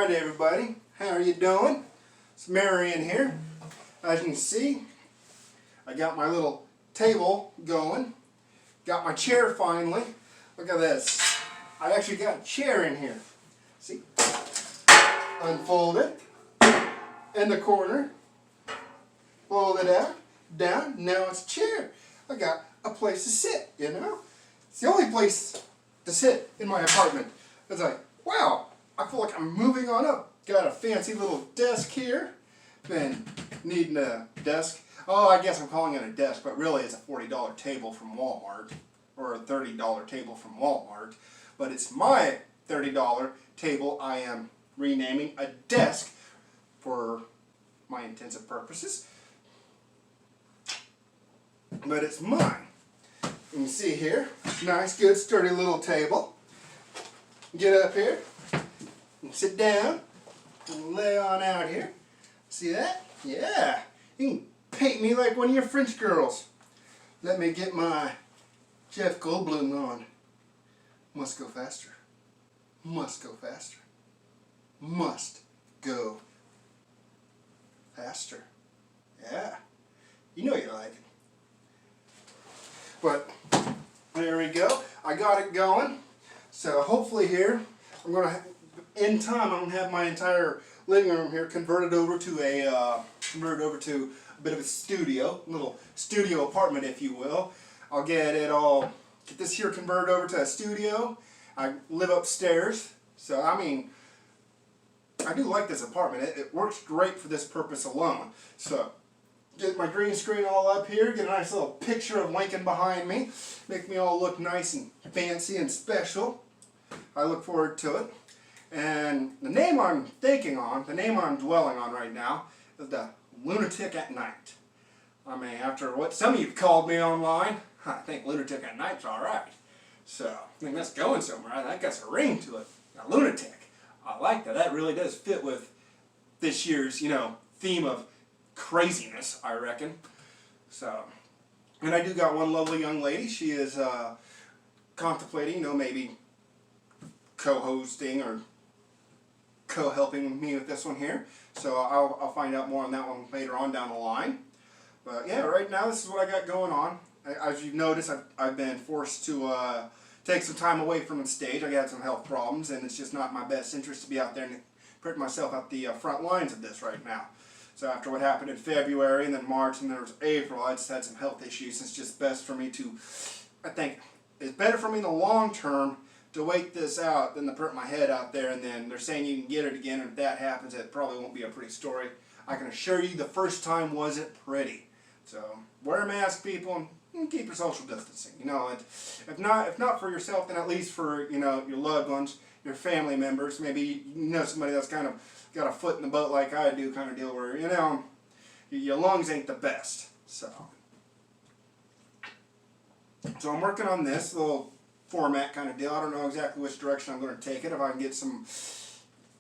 Alright everybody, how are you doing? It's Marion here. As you can see, I got my little table going. Got my chair finally. Look at this. I actually got a chair in here. See? Unfold it. In the corner. Fold it out. Down. Now it's a chair. I got a place to sit, you know? It's the only place to sit in my apartment. It's like, wow, I feel like I'm moving on up. Got a fancy little desk here. Been needing a desk. Oh, I guess I'm calling it a desk, but really it's a $40 table from Walmart. Or a $30 table from Walmart. But it's my $30 table I am renaming a desk for my intensive purposes. But it's mine. You can see here, nice, good, sturdy little table. Get up here, and sit down, and lay on out here. See that? Yeah. You can paint me like one of your French girls. Let me get my Jeff Goldblum on. Must go faster. Must go faster. Must go faster. Yeah. You know you like it. But there we go. I got it going. So hopefully here, I'm going to, in time, I'm going to have my entire living room here converted over to a bit of a studio, little studio apartment, if you will. I'll get this here converted over to a studio. I live upstairs, so I mean, I do like this apartment. It works great for this purpose alone. So, get my green screen all up here, get a nice little picture of Lincoln behind me, make me all look nice and fancy and special. I look forward to it. And the name I'm thinking on, the name I'm dwelling on right now, is the Lunatic at Night. I mean, after what some of you called me online, I think Lunatic at Night's alright. So, I think that's going somewhere. I think that's a ring to it. A lunatic. I like that. That really does fit with this year's, theme of craziness, I reckon. So, and I do got one lovely young lady. She is contemplating, maybe co-hosting or co-helping me with this one here. So I'll find out more on that one later on down the line. But yeah, right now this is what I got going on. As you've noticed, I've been forced to take some time away from the stage. I got some health problems, and it's just not my best interest to be out there and put myself at the front lines of this right now. So after what happened in February and then March and there was April, I just had some health issues. It's just best for me to, I think, it's better for me in the long term to wait this out than to put my head out there and then they're saying you can get it again, and if that happens it probably won't be a pretty story. I can assure you the first time wasn't pretty. So wear a mask, people, and keep your social distancing. If not for yourself, then at least for your loved ones, your family members. Maybe somebody that's kind of got a foot in the boat like I do, kind of deal where your lungs ain't the best. So I'm working on this little format kind of deal. I don't know exactly which direction I'm going to take it. If I can get some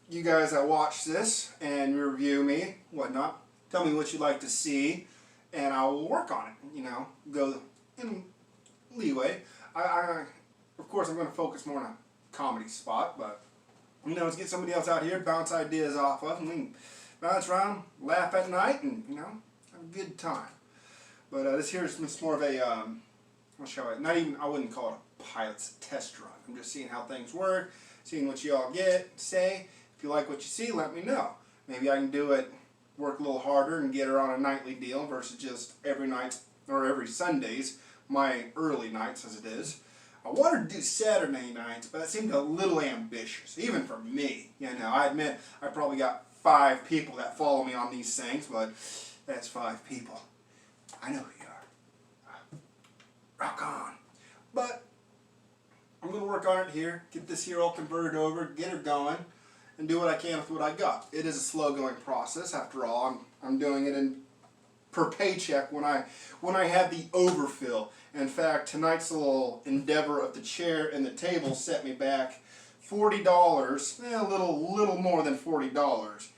you guys that watch this and review me, whatnot, tell me what you'd like to see, and I will work on it. Go in leeway. Of course, I'm going to focus more on a comedy spot, but let's get somebody else out here, bounce ideas off of, and we can bounce around, laugh at night, and have a good time. But this here is just more of a I wouldn't call it a pilot's test run. I'm just seeing how things work, seeing what you all say. If you like what you see, let me know. Maybe I can work a little harder and get her on a nightly deal versus just every night or every Sundays, my early nights as it is. I wanted to do Saturday nights, but that seemed a little ambitious, even for me. I admit I probably got 5 people that follow me on these things, but that's 5 people. I know who you are. Rock on. But I'm going to work on it here, get this here all converted over, get her going, and do what I can with what I got. It is a slow-going process. After all, I'm doing it per paycheck when I have the overfill. In fact, tonight's little endeavor of the chair and the table set me back $40, a little more than $40,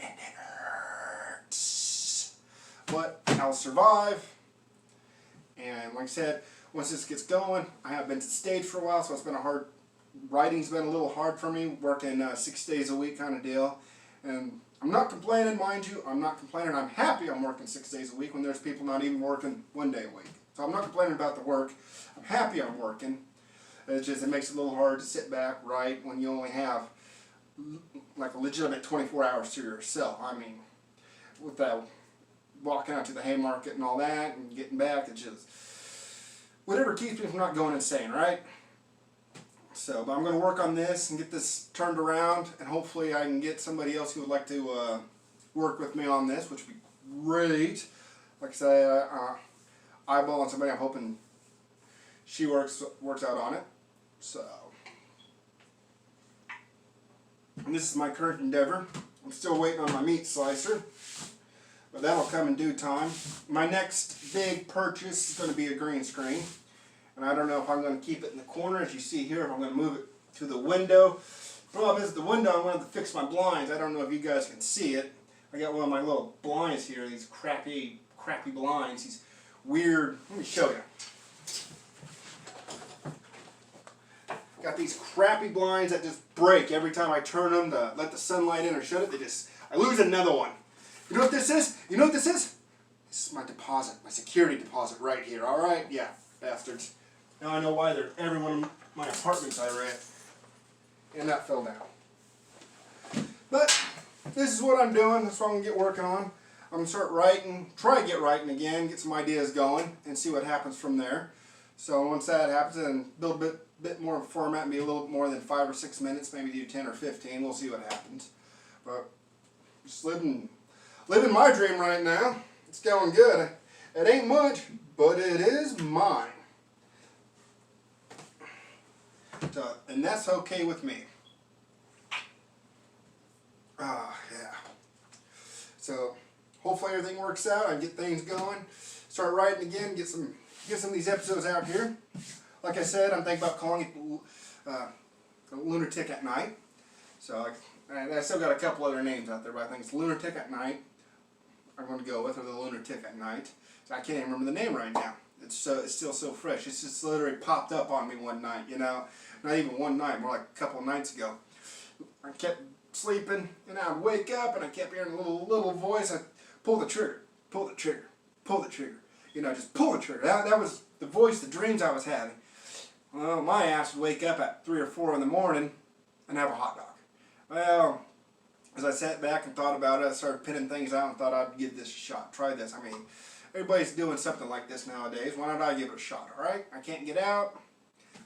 and it hurts. But I'll survive. And like I said, once this gets going, I have been to the stage for a while, so it's been a hard writing's been a little hard for me, working 6 days a week kind of deal. And I'm not complaining, mind you. I'm not complaining. I'm happy I'm working 6 days a week when there's people not even working 1 day a week. So I'm not complaining about the work. I'm happy I'm working. It's just, it makes it a little hard to sit back, write, when you only have like a legitimate 24 hours to yourself. I mean, with that walking out to the Haymarket and all that and getting back, it's just whatever keeps me from not going insane, right? So, but I'm going to work on this and get this turned around, and hopefully I can get somebody else who would like to work with me on this, which would be great. Like I say, eyeballing somebody, I'm hoping she works out on it. So, and this is my current endeavor. I'm still waiting on my meat slicer, but that'll come in due time. My next big purchase is going to be a green screen. And I don't know if I'm going to keep it in the corner, as you see here, if I'm going to move it to the window. The problem is the window, I'm going to have to fix my blinds. I don't know if you guys can see it. I got one of my little blinds here, these crappy blinds, these weird, let me show you. Got these crappy blinds that just break every time I turn them to let the sunlight in or shut it. I lose another one. You know what this is? You know what this is? This is my deposit, my security deposit right here, alright? Yeah, bastards. Now I know why they're every one of my apartments I rent. And that fell down. But this is what I'm doing. That's what I'm going to get working on. I'm going to start writing, try to get writing again, get some ideas going, and see what happens from there. So once that happens, then build a bit more of a format, maybe a little more than 5 or 6 minutes, maybe do 10 or 15. We'll see what happens. But just living my dream right now. It's going good. It ain't much, but it is mine. So, and that's okay with me. Yeah. So hopefully everything works out. I get things going. Start writing again. Get some of these episodes out here. Like I said, I'm thinking about calling it Lunatic at Night. So I still got a couple other names out there, but I think it's Lunatic at Night. I'm going to go with, or the Lunatic at Night. So I can't even remember the name right now. It's still so fresh. It's just literally popped up on me one night, you know. Not even one night, more like a couple of nights ago. I kept sleeping, and I'd wake up, and I kept hearing a little voice. I'd pull the trigger, pull the trigger, pull the trigger. You know, just pull the trigger. That was the voice, the dreams I was having. Well, my ass would wake up at 3 or 4 in the morning and have a hot dog. Well, as I sat back and thought about it, I started pinning things out and thought I'd give this a shot. Try this. I mean, everybody's doing something like this nowadays. Why don't I give it a shot, all right? I can't get out.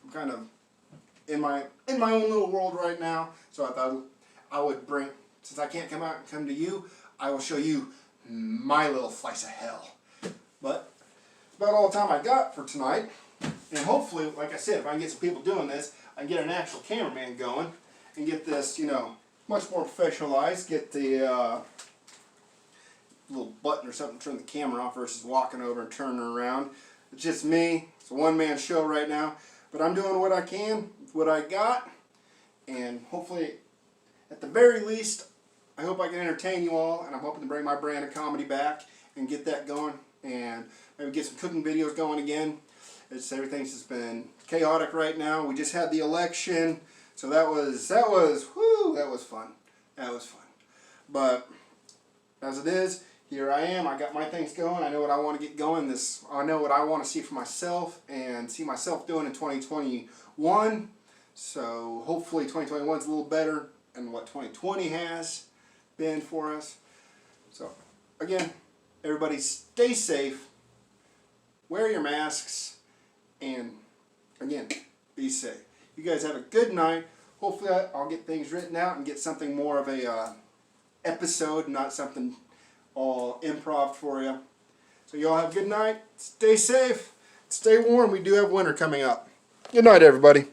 I'm kind of in my own little world right now. So I thought I would bring, since I can't come out and come to you, I will show you my little slice of hell. But that's about all the time I got for tonight. And hopefully, like I said, if I can get some people doing this, I can get an actual cameraman going and get this, you know, much more professionalized. Get the little button or something to turn the camera off versus walking over and turning around. It's just me. It's a one-man show right now. But I'm doing what I can with what I got. And hopefully, at the very least, I hope I can entertain you all. And I'm hoping to bring my brand of comedy back and get that going. And maybe get some cooking videos going again. Everything's just been chaotic right now. We just had the election. So that was fun. That was fun. But as it is, here I am. I got my things going. I know what I want to get going. I know what I want to see for myself and see myself doing in 2021. So hopefully 2021 is a little better than what 2020 has been for us. So again, everybody stay safe. Wear your masks. And again, be safe. You guys have a good night. Hopefully I'll get things written out and get something more of a episode, not something all improv for you. So you all have a good night. Stay safe. Stay warm. We do have winter coming up. Good night, everybody.